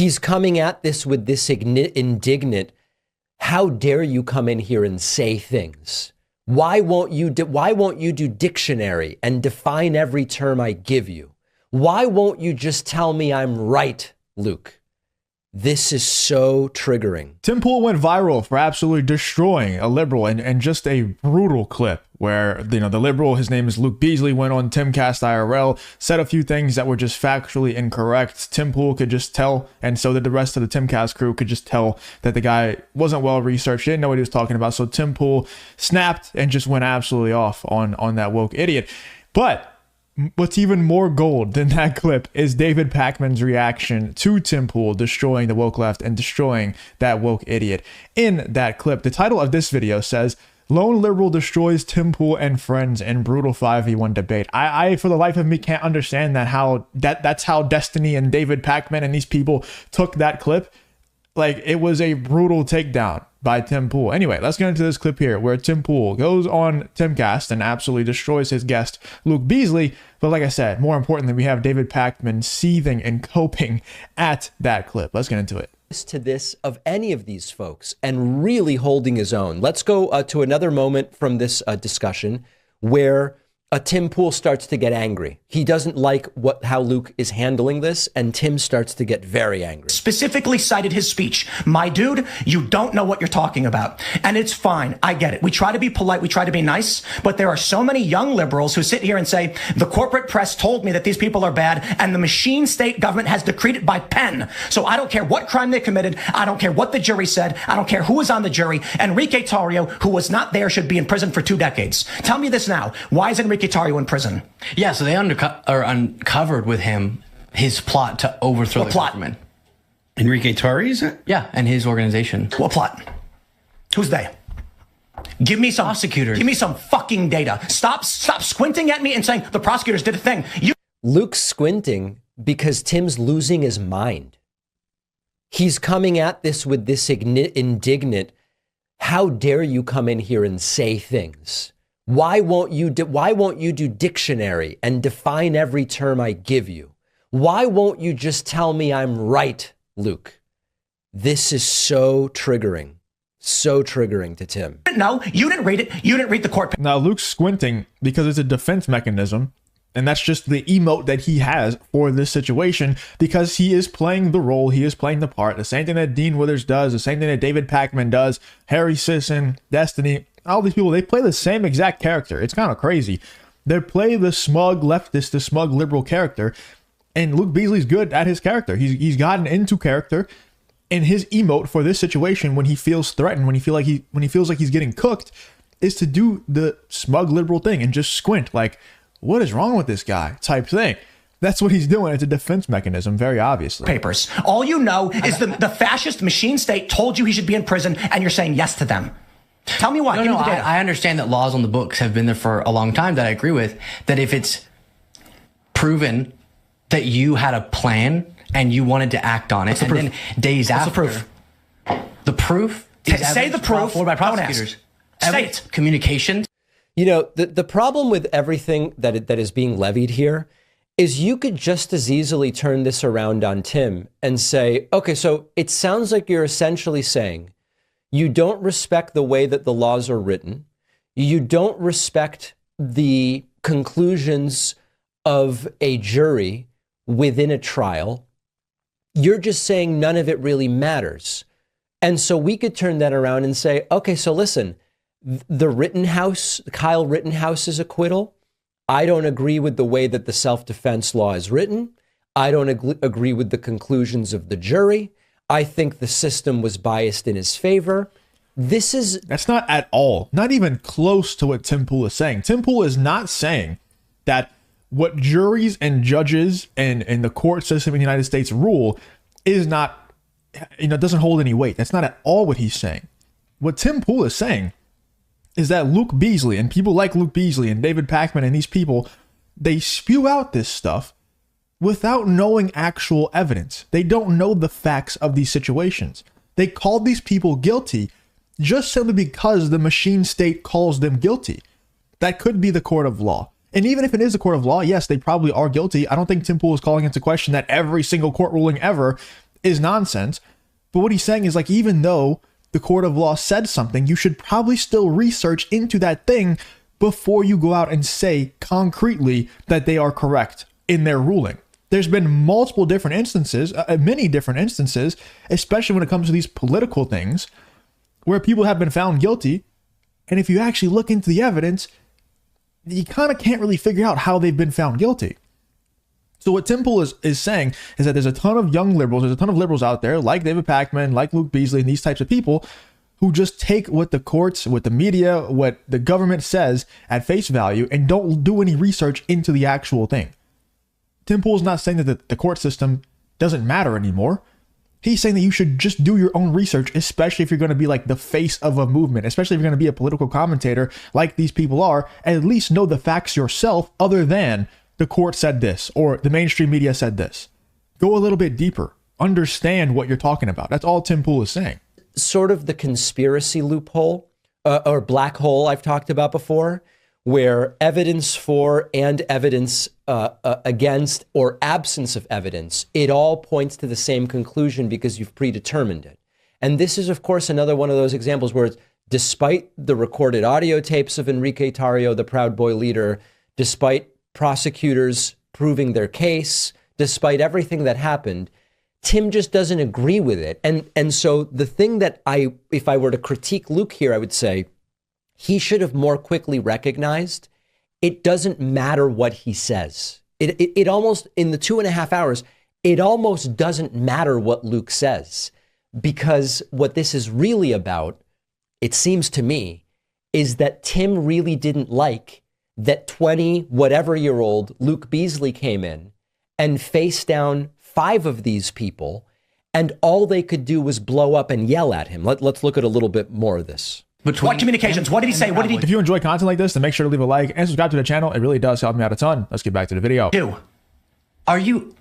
He's coming at this with this indignant, how dare you come in here and say things? Why won't you do dictionary and define every term I give you? Why won't you just tell me I'm right, Luke? This is so triggering. Tim Pool went viral for absolutely destroying a liberal, and just a brutal clip where, you know, the liberal, his name is Luke Beasley, went on Timcast IRL, said a few things that were just factually incorrect. Tim Pool could just tell, and so did the rest of the Timcast crew, could just tell that the guy wasn't well researched, didn't know what he was talking about. So Tim Pool snapped and just went absolutely off on that woke idiot. But what's even more gold than that clip is David Pakman's reaction to Tim Pool destroying the woke left and destroying that woke idiot. In that clip, the title of this video says, "Lone Liberal destroys Tim Pool and friends in brutal 5v1 debate." I for the life of me can't understand that's how Destiny and David Pakman and these people took that clip. Like, it was a brutal takedown by Tim Pool. Anyway, let's get into this clip here where Tim Pool goes on Timcast and absolutely destroys his guest, Luke Beasley. But like I said, more importantly, we have David Pakman seething and coping at that clip. Let's get into it. To this of any of these folks and really holding his own. Let's go to another moment from this discussion where Tim Pool starts to get angry. He doesn't like how Luke is handling this, and Tim starts to get very angry. Specifically cited his speech. My dude, you don't know what you're talking about. And it's fine. I get it. We try to be polite. We try to be nice. But there are so many young liberals who sit here and say, the corporate press told me that these people are bad, and the machine state government has decreed it by pen. So I don't care what crime they committed. I don't care what the jury said. I don't care who was on the jury. Enrique Tarrio, who was not there, should be in prison for 2 decades. Tell me this now. Why is Enrique Tarrio in prison? Yeah, so they uncovered with him his plot to overthrow the government. Enrique Tarrio? Yeah, and his organization. What plot? Who's they? Give me some prosecutors. Give me some fucking data. Stop squinting at me and saying the prosecutors did a thing. Luke's squinting because Tim's losing his mind. He's coming at this with this indignant, how dare you come in here and say things? Why won't you do dictionary and define every term I give you? Why won't you just tell me I'm right, Luke? This is so triggering to Tim. No, you didn't read it. You didn't read the court. Now, Luke's squinting because it's a defense mechanism, and that's just the emote that he has for this situation, because he is playing the role, he is playing the part. The same thing that Dean Withers does, the same thing that David Pakman does, Harry Sisson, Destiny, all these people, they play the same exact character. It's kind of crazy. They play the smug leftist, the smug liberal character, and Luke Beasley's good at his character. He's gotten into character, and his emote for this situation, when he feels threatened, when he feels like he's getting cooked, is to do the smug liberal thing and just squint like, what is wrong with this guy type thing. That's what he's doing. It's a defense mechanism, very obviously. Papers. All you know is the fascist machine state told you he should be in prison, and you're saying yes to them. Tell me why. No, I understand that laws on the books have been there for a long time, that I agree with, that if it's proven that you had a plan and you wanted to act on it, and then days after, the proof is say the proof by prosecutors. Say it. Communications. You know, the problem with everything that is being levied here is you could just as easily turn this around on Tim and say, okay, so it sounds like you're essentially saying you don't respect the way that the laws are written. You don't respect the conclusions of a jury within a trial. You're just saying none of it really matters. And so we could turn that around and say, okay, so listen, the Kyle Rittenhouse's acquittal, I don't agree with the way that the self-defense law is written. I don't agree with the conclusions of the jury. I think the system was biased in his favor. That's not at all, not even close to what Tim Pool is saying. Tim Pool is not saying that what juries and judges and the court system in the United States rule is not, doesn't hold any weight. That's not at all what he's saying. What Tim Pool is saying is that Luke Beasley and people like Luke Beasley and David Pakman and these people, they spew out this stuff without knowing actual evidence. They don't know the facts of these situations. They called these people guilty just simply because the machine state calls them guilty. That could be the court of law. And even if it is a court of law, yes, they probably are guilty. I don't think Tim Pool is calling into question that every single court ruling ever is nonsense. But what he's saying is, like, even though the court of law said something, you should probably still research into that thing before you go out and say concretely that they are correct in their ruling. There's been multiple different instances, many different instances, especially when it comes to these political things, where people have been found guilty. And if you actually look into the evidence, you kind of can't really figure out how they've been found guilty. So what Tim Pool is saying is that there's a ton of young liberals, there's a ton of liberals out there like David Pakman, like Luke Beasley, and these types of people who just take what the courts, what the media, what the government says at face value and don't do any research into the actual thing. Tim Pool is not saying that the court system doesn't matter anymore. He's saying that you should just do your own research, especially if you're going to be like the face of a movement, especially if you're going to be a political commentator like these people are, at least know the facts yourself other than the court said this or the mainstream media said this. Go a little bit deeper. Understand what you're talking about. That's all Tim Pool is saying. Sort of the conspiracy loophole or black hole I've talked about before, where evidence for and evidence against or absence of evidence, it all points to the same conclusion because you've predetermined it. And this is, of course, another one of those examples where despite the recorded audio tapes of Enrique Tarrio, the Proud Boy leader, despite prosecutors proving their case, despite everything that happened, Tim just doesn't agree with it. And so the thing that if I were to critique Luke here, I would say he should have more quickly recognized it doesn't matter what he says. It almost, in the 2.5 hours, it almost doesn't matter what Luke says, because what this is really about, it seems to me, is that Tim really didn't like that 20-whatever-year-old Luke Beasley came in and faced down 5 of these people, and all they could do was blow up and yell at him. Let's look at a little bit more of this. What communications? What did he say? What did he do? If you enjoy content like this, then make sure to leave a like and subscribe to the channel. It really does help me out a ton. Let's get back to the video.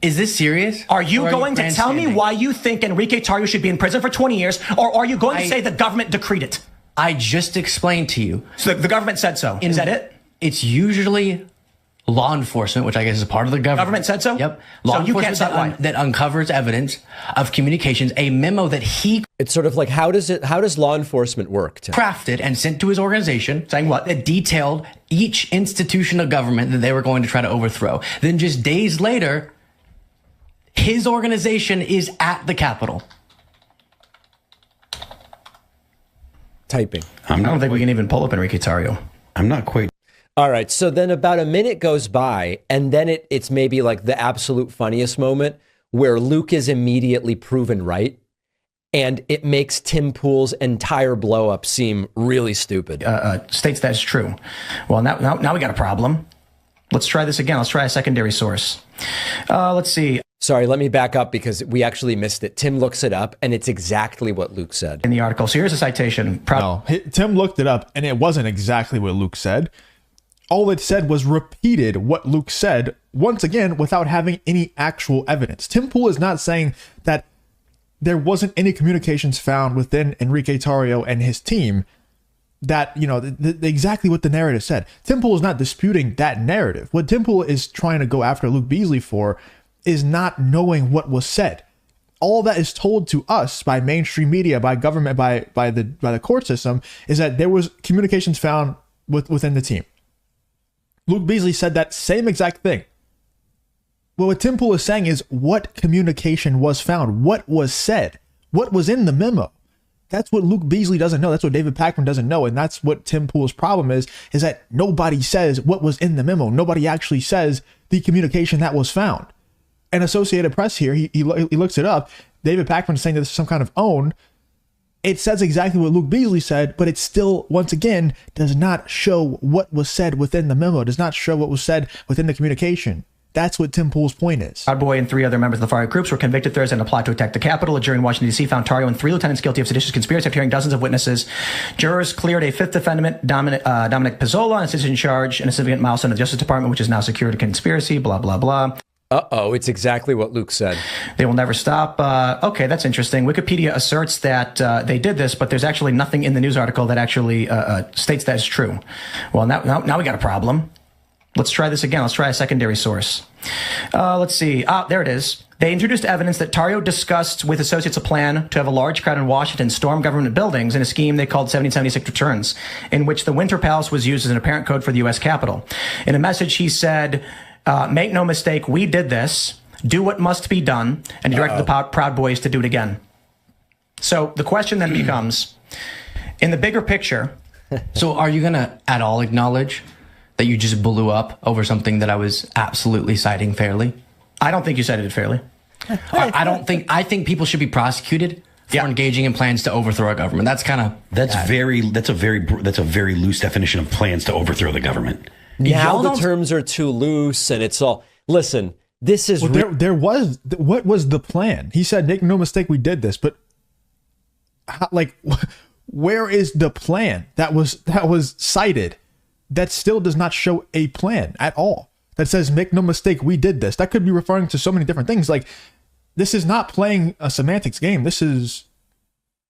Is this serious? Are you going to tell me why you think Enrique Tarrio should be in prison for 20 years, or are you going to say the government decreed it? I just explained to you. So the government said so. Is that it? It's usually law enforcement, which I guess is part of the government. Government said so? Yep. So you can't say why. That uncovers evidence of communications, a memo that he It's sort of like, how does law enforcement work, Tim? crafted and sent to his organization, Saying what? that detailed each institution of government that they were going to try to overthrow. Then just days later, his organization is at the Capitol. Typing. I don't think we can even pull up Enrique Tarrio. I'm not quite. All right, so then about a minute goes by, and then it's maybe like the absolute funniest moment where Luke is immediately proven right, and it makes Tim Pool's entire blow up seem really stupid. States that's true. Well, now we got a problem. Let's try this again. Let's try a secondary source. Let's see. Sorry, let me back up because we actually missed it. Tim looks it up, and it's exactly what Luke said In the article. So here's a citation. No, Tim looked it up, and it wasn't exactly what Luke said. All it said was repeated what Luke said, once again, without having any actual evidence. Tim Pool is not saying that there wasn't any communications found within Enrique Tarrio and his team that, you know, exactly what the narrative said. Tim Pool is not disputing that narrative. What Tim Pool is trying to go after Luke Beasley for is not knowing what was said. All that is told to us by mainstream media, by government, by the court system, is that there was communications found within the team. Luke Beasley said that same exact thing. Well, what Tim Pool is saying is what communication was found, what was said, what was in the memo. That's what Luke Beasley doesn't know. That's what David Pakman doesn't know. And that's what Tim Pool's problem is that nobody says what was in the memo. Nobody actually says the communication that was found. And Associated Press here, he looks it up. David Pakman is saying that this is some kind of own. It says exactly what Luke Beasley said, but it still, once again, does not show what was said within the memo, does not show what was said within the communication. That's what Tim Pool's point is. Proud Boy and 3 other members of the far-right groups were convicted Thursday in a plot to attack the Capitol. A jury in Washington, D.C. found Tarrio and 3 lieutenants guilty of seditious conspiracy after hearing dozens of witnesses. Jurors cleared a 5th defendant, Dominic Pizzola, and citizen charge, and a significant milestone of the Justice Department, which is now secured a conspiracy, blah, blah, blah. Uh-oh, it's exactly what Luke said. They will never stop. Okay, that's interesting. Wikipedia asserts that they did this, but there's actually nothing in the news article that actually states that is true. Well, now we got a problem. Let's try this again. Let's try a secondary source. Let's see. There it is. They introduced evidence that Tarrio discussed with associates a plan to have a large crowd in Washington storm government buildings in a scheme they called 1776 returns, in which the Winter Palace was used as an apparent code for the U.S. Capitol. In a message, he said, make no mistake, we did this, do what must be done, and directed the Proud Boys to do it again. So the question then becomes, in the bigger picture... So are you going to at all acknowledge that you just blew up over something that I was absolutely citing fairly? I don't think you cited it fairly. I think people should be prosecuted for engaging in plans to overthrow a government. That's kind of that's a very loose definition of plans to overthrow the government. Now the terms are too loose, and it's all. Listen, this is there was what was the plan? He said, "Make no mistake, we did this," but where is the plan that was cited? That still does not show a plan at all. That says, make no mistake, we did this. That could be referring to so many different things. Like, this is not playing a semantics game. This is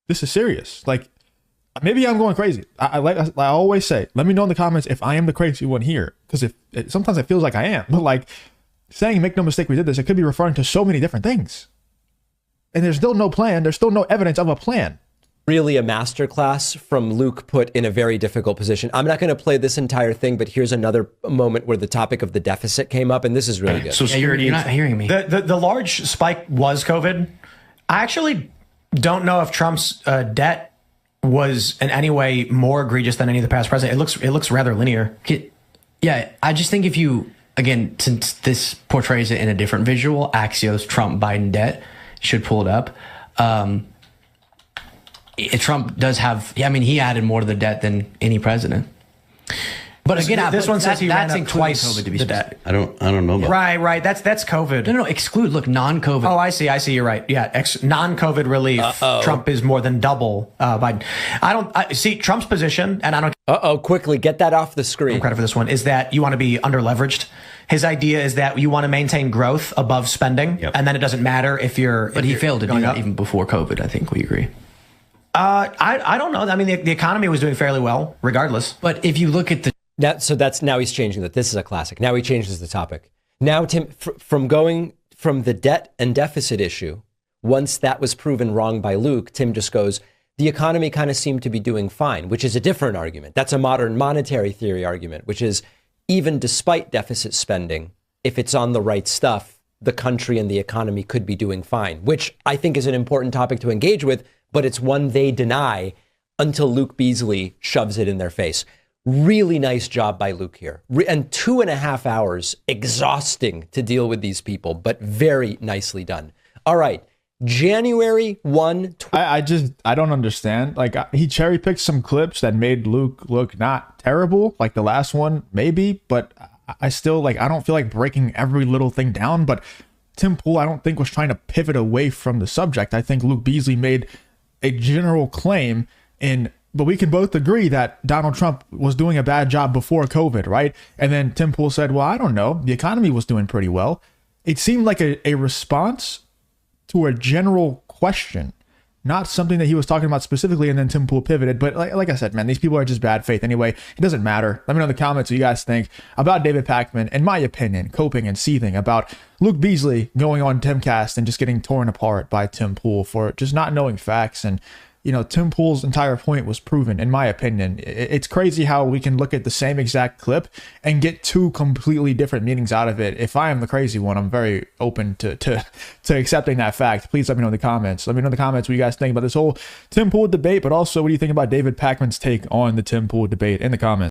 serious. Like, maybe I'm going crazy. I always say, let me know in the comments if I am the crazy one here. Because sometimes it feels like I am. But like, saying, make no mistake, we did this, it could be referring to so many different things. And there's still no plan. There's still no evidence of a plan. Really a masterclass from Luke put in a very difficult position. I'm not going to play this entire thing, but here's another moment where the topic of the deficit came up, and this is really good. So you're not hearing me. The large spike was COVID. I actually don't know if Trump's debt was in any way more egregious than any of the past presidents. It looks rather linear. Yeah, I just think if you, again, since this portrays it in a different visual, Axios, Trump, Biden debt, should pull it up. Trump does have, he added more to the debt than any president. But again, this one says he ran up twice COVID to be the specific. debt. I don't know about Right. That's COVID. No, exclude. Look, non-COVID. Oh, I see. You're right. Yeah, non-COVID relief. Trump is more than double Biden. I see Trump's position, and I don't. Quickly get that off the screen. Credit for this one is that you want to be under leveraged. His idea is that you want to maintain growth above spending, and then it doesn't matter if you're. But he failed to do that even before COVID. I think we agree. I don't know. I mean, the economy was doing fairly well, regardless. But if you look at the now he's changing that. This is a classic. Now he changes the topic. Now, Tim, from going from the debt and deficit issue, once that was proven wrong by Luke, Tim just goes, the economy kind of seemed to be doing fine, which is a different argument. That's a modern monetary theory argument, which is even despite deficit spending, if it's on the right stuff, the country and the economy could be doing fine, which I think is an important topic to engage with. But it's one they deny until Luke Beasley shoves it in their face. Really nice job by Luke here. And 2.5 hours, exhausting to deal with these people, but very nicely done. All right, January 1. I don't understand. Like, he cherry picked some clips that made Luke look not terrible, like the last one, maybe, but I still, I don't feel like breaking every little thing down. But Tim Pool, I don't think, was trying to pivot away from the subject. I think Luke Beasley made a general claim but we can both agree that Donald Trump was doing a bad job before COVID, right? And then Tim Pool said, well, I don't know. The economy was doing pretty well. It seemed like a response to a general question, not something that he was talking about specifically. And then Tim Pool pivoted. But like I said, man, these people are just bad faith anyway. It doesn't matter. Let me know in the comments what you guys think about David Pakman, in my opinion, coping and seething about Luke Beasley going on Timcast and just getting torn apart by Tim Pool for just not knowing facts. And, Tim Pool's entire point was proven, in my opinion. It's crazy how we can look at the same exact clip and get two completely different meanings out of it. If I am the crazy one, I'm very open to accepting that fact. Please let me know in the comments. Let me know in the comments what you guys think about this whole Tim Pool debate, but also what do you think about David Pakman's take on the Tim Pool debate in the comments.